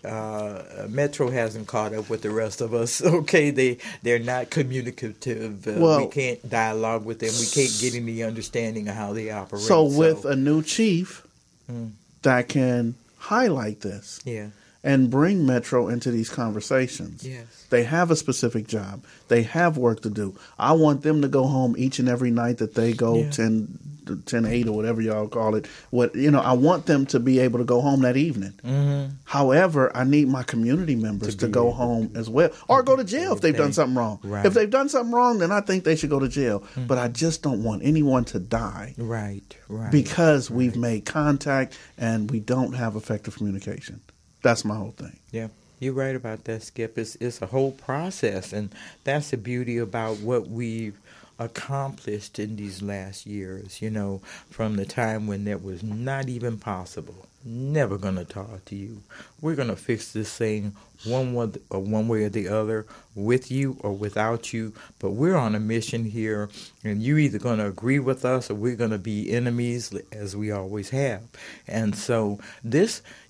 Metro hasn't caught up with the rest of us. Okay, they're not communicative. We can't dialogue with them. We can't get any understanding of how they operate. So with a new chief that can highlight this. Yeah. And bring Metro into these conversations. Yes. They have a specific job. They have work to do. I want them to go home each and every night that they go 10-8 or whatever y'all call it. I want them to be able to go home that evening. Mm-hmm. However, I need my community members to go home as well. Or go to jail if they've done something wrong. Right. If they've done something wrong, then I think they should go to jail. Mm-hmm. But I just don't want anyone to die. Right. Because we've made contact and we don't have effective communication. That's my whole thing. Yeah, you're right about that, Skipp. It's a whole process, and that's the beauty about what we've accomplished in these last years, from the time when that was not even possible. Never going to talk to you. We're going to fix this thing one way or the other, with you or without you. But we're on a mission here, and you're either going to agree with us or we're going to be enemies, as we always have. And so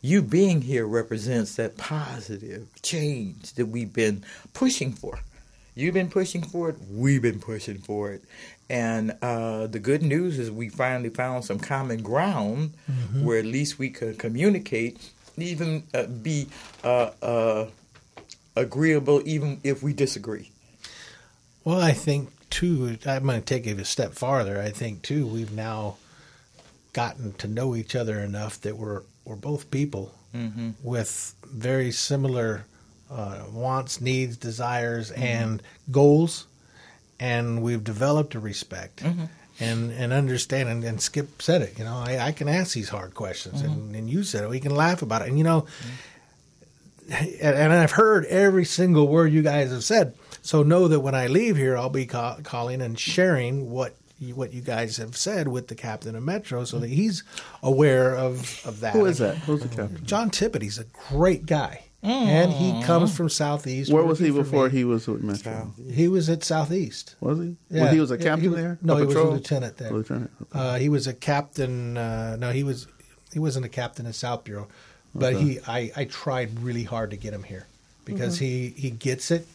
you being here represents that positive change that we've been pushing for. You've been pushing for it. We've been pushing for it. And the good news is we finally found some common ground where at least we could communicate, even be agreeable, even if we disagree. Well, I think, too, I'm going to take it a step farther. I think, too, we've now gotten to know each other enough that we're both people with very similar wants, needs, desires, and goals, and we've developed a respect and understanding. And Skipp said it, I can ask these hard questions, and you said it. We can laugh about it, and and I've heard every single word you guys have said. So know that when I leave here, I'll be calling and sharing what you guys have said with the captain of Metro, so that he's aware of that. Who is that? Who's the captain? John Tippett. He's a great guy. And he comes from Southeast. Where was he before he was with Metro? He was at Southeast. Was he? Yeah. Well, he was a captain there? No, he was a lieutenant there. Lieutenant. Okay. He was a captain. No, he wasn't a captain in South Bureau. But I tried really hard to get him here because he gets it.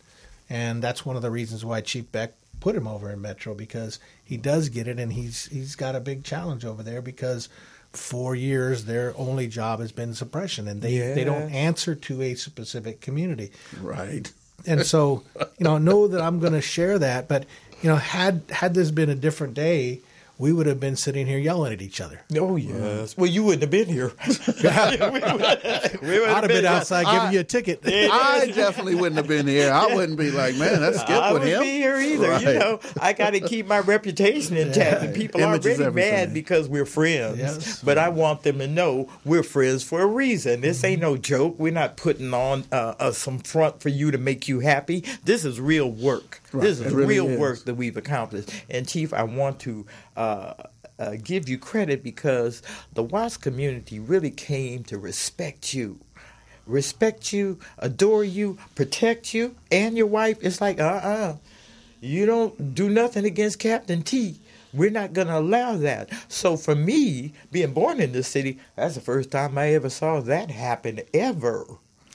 And that's one of the reasons why Chief Beck put him over in Metro, because he does get it, and he's got a big challenge over there because 4 years, their only job has been suppression, and they don't answer to a specific community. Right. And so, know that I'm going to share that. But, had this been a different day, we would have been sitting here yelling at each other. Oh, yes. Well, you wouldn't have been here. I'd have been outside giving you a ticket. I definitely wouldn't have been here. I wouldn't be like, man, that's Skipp with him. I wouldn't be here either. Right. I got to keep my reputation intact. And people are already mad because we're friends. Yes. But I want them to know we're friends for a reason. This ain't no joke. We're not putting on some front for you to make you happy. This is real work. Right. This is real work that we've accomplished. And, Chief, I want to give you credit because the Watts community really came to respect you, adore you, protect you, and your wife. It's like, you don't do nothing against Captain T. We're not going to allow that. So for me, being born in this city, that's the first time I ever saw that happen ever.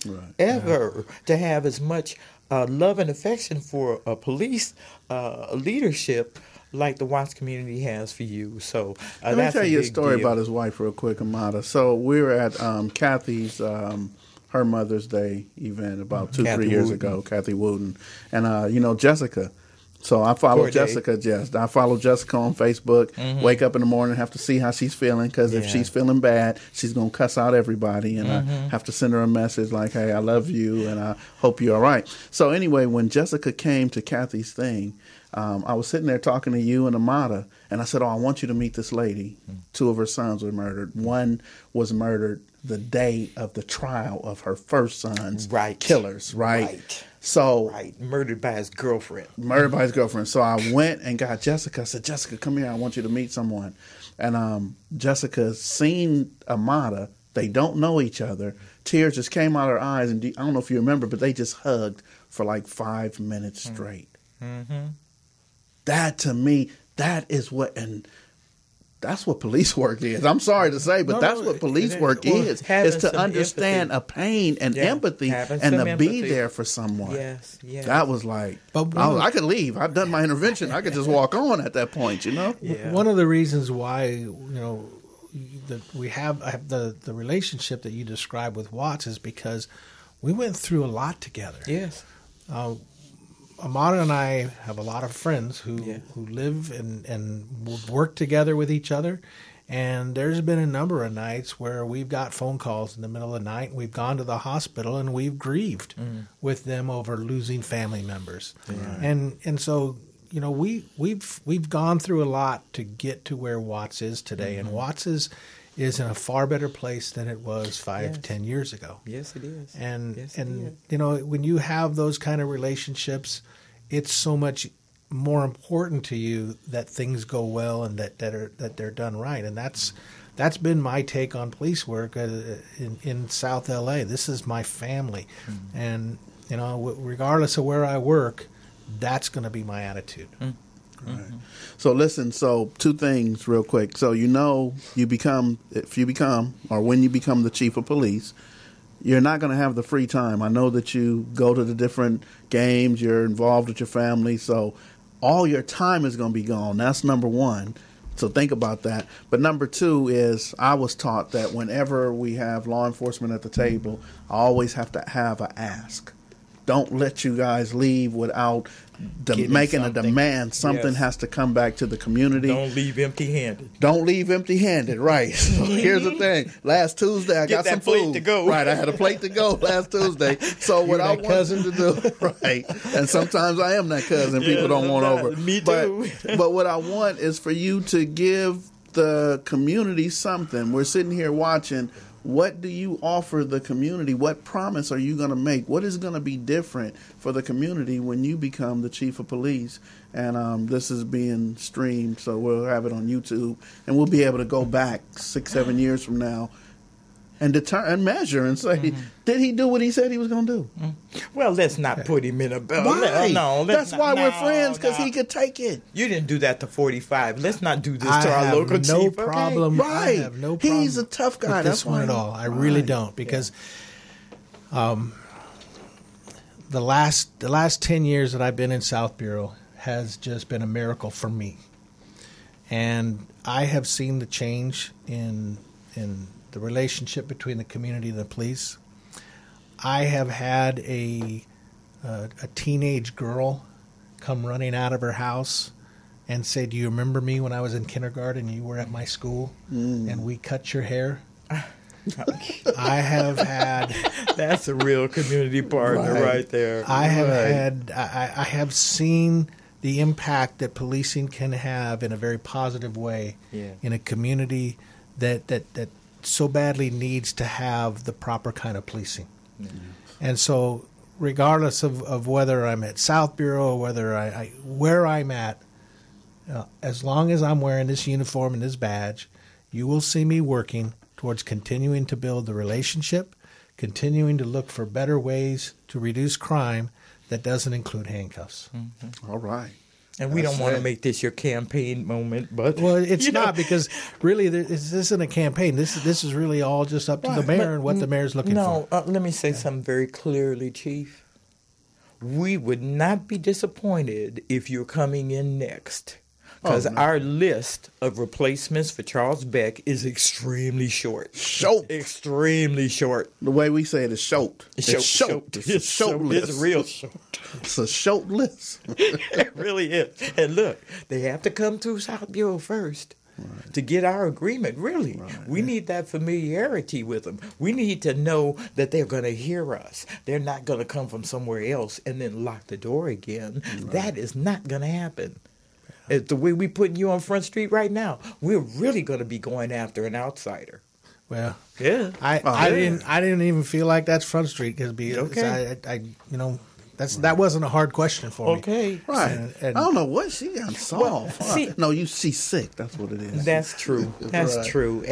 Right. Ever. To have as much love and affection for police leadership like the Watts community has for you. So let me tell you a story about his wife real quick, Amada. So we were at Kathy's her Mother's Day event about 2-3 years ago, Kathy Wooten, and Jessica. So I follow Jessica. Yes, I follow Jessica on Facebook. Wake up in the morning, have to see how she's feeling, because if she's feeling bad, she's gonna cuss out everybody, and I have to send her a message like, "Hey, I love you, and I hope you're all right." So anyway, when Jessica came to Kathy's thing, I was sitting there talking to you and Amada, and I said, "Oh, I want you to meet this lady." 2 of her sons were murdered. One was murdered the day of the trial of her first son's killers. Right. So murdered by his girlfriend. So I went and got Jessica. I said, "Jessica, come here. I want you to meet someone." And Jessica seen Amada. They don't know each other. Tears just came out of her eyes, and I don't know if you remember, but they just hugged for like 5 minutes straight. That to me, that is what, and that's what police work is. I'm sorry to say, but that's what police work is to understand a pain and empathy and to be there for someone. Yes. That was like, I could leave. I've done my intervention. I could just walk on at that point, Yeah. One of the reasons why, that we have the relationship that you described with Watts is because we went through a lot together. Yes. Amada and I have a lot of friends who live and work together with each other. And there's been a number of nights where we've got phone calls in the middle of the night. And we've gone to the hospital and we've grieved with them over losing family members. Right. And so, we've gone through a lot to get to where Watts is today. And Watts is in a far better place than it was 10 years ago. Yes, it is. And when you have those kind of relationships, it's so much more important to you that things go well and that they're done right. And that's been my take on police work in South LA. This is my family, and regardless of where I work, that's going to be my attitude. Right. So listen, two things real quick. So when you become the chief of police, you're not going to have the free time. I know that you go to the different games, you're involved with your family, so all your time is going to be gone. That's number one. So think about that. But number two is I was taught that whenever we have law enforcement at the table, I always have to have an ask. Don't let you guys leave without making a demand. Something has to come back to the community. Don't leave empty-handed. Right. So here's the thing. Last Tuesday, I got some food to go. Right. I had a plate to go last Tuesday. So what I wanted to do, right. And sometimes I am that cousin. People don't want over. Me too. But what I want is for you to give the community something. We're sitting here watching. What do you offer the community? What promise are you going to make? What is going to be different for the community when you become the chief of police? And this is being streamed, so we'll have it on YouTube, and we'll be able to go back 6-7 years from now and measure and say, did he do what he said he was going to do? Well, let's not put him in a belt. Why? That's why we're friends, because he could take it. You didn't do that to 45. Let's not do this to our local chief. Problem. Right. I have no problem. He's a tough guy. That's one at all. I really don't, because the last 10 years that I've been in South Bureau has just been a miracle for me, and I have seen the change in the relationship between the community and the police. I have had a teenage girl come running out of her house and say, "Do you remember me when I was in kindergarten and you were at my school and we cut your hair?" I have had... That's a real community partner right there. I have seen the impact that policing can have in a very positive way in a community that so badly needs to have the proper kind of policing. And so regardless of whether I'm at South Bureau or whether where I'm at, as long as I'm wearing this uniform and this badge, you will see me working towards continuing to build the relationship, continuing to look for better ways to reduce crime that doesn't include handcuffs. All right. And we don't want to make this your campaign moment, but it's not, because really this isn't a campaign. This is really all just up to the mayor and what the mayor's looking for. Let me say something very clearly, Chief. We would not be disappointed if you're coming in next, because our list of replacements for Charles Beck is extremely short. Extremely short. The way we say it is short. It's short. It's short list. It's real short. It's a short list. It really is. And look, they have to come through South Bureau first to get our agreement. Really, we need that familiarity with them. We need to know that they're going to hear us. They're not going to come from somewhere else and then lock the door again. That is not going to happen. The way we putting you on Front Street right now, we're really going to be going after an outsider. Well, I didn't even feel like that's Front Street, because That wasn't a hard question for me. Okay. Right. And I don't know what she got soft. see- No, she's sick. That's what it is. That's true. That's Right. true.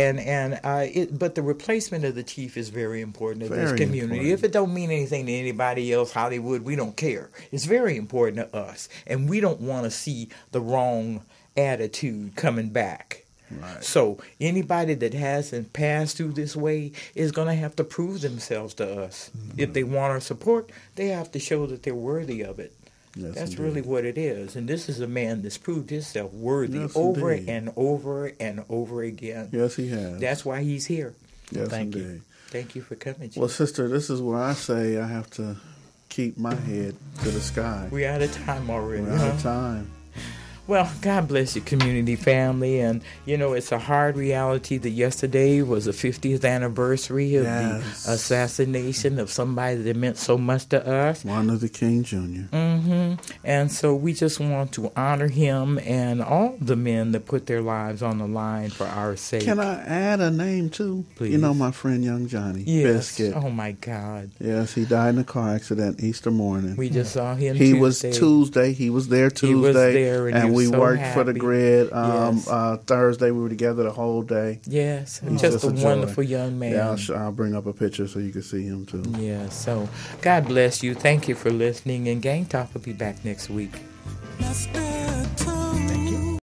But the replacement of the chief is very important to this Very community. important. If it don't mean anything to anybody else, Hollywood, we don't care. It's very important to us, and we don't want to see the wrong attitude coming back. Right. So anybody that hasn't passed through this way is going to have to prove themselves to us. Mm-hmm. If they want our support, they have to show that they're worthy of it. Yes, That's indeed. really what it is. And this is a man that's proved himself worthy Yes, over indeed. and over and over again. Yes, he has. That's why he's here. Yes, Thank indeed. you. Thank you for coming. Chief. Well, sister, this is where I say I have to keep my head to the sky. We're out of time already. We're out huh? of time. Well, God bless your community family. And, it's a hard reality that yesterday was the 50th anniversary of Yes. the assassination of somebody that meant so much to us. Martin Luther King Jr. And so we just want to honor him and all the men that put their lives on the line for our sake. Can I add a name, too? Please. You know my friend Young Johnny Yes. Biscuit. Oh, my God. Yes, he died in a car accident Easter morning. We just saw him He Tuesday. was Tuesday. He was there Tuesday. He was there, and he was we so worked for the happy. grid. Yes. Thursday, we were together the whole day. Yes. He's Just a joy. wonderful young man. Yeah, I'll bring up a picture so you can see him, too. Yeah, so God bless you. Thank you for listening. And Gang Talk will be back next week. Let's do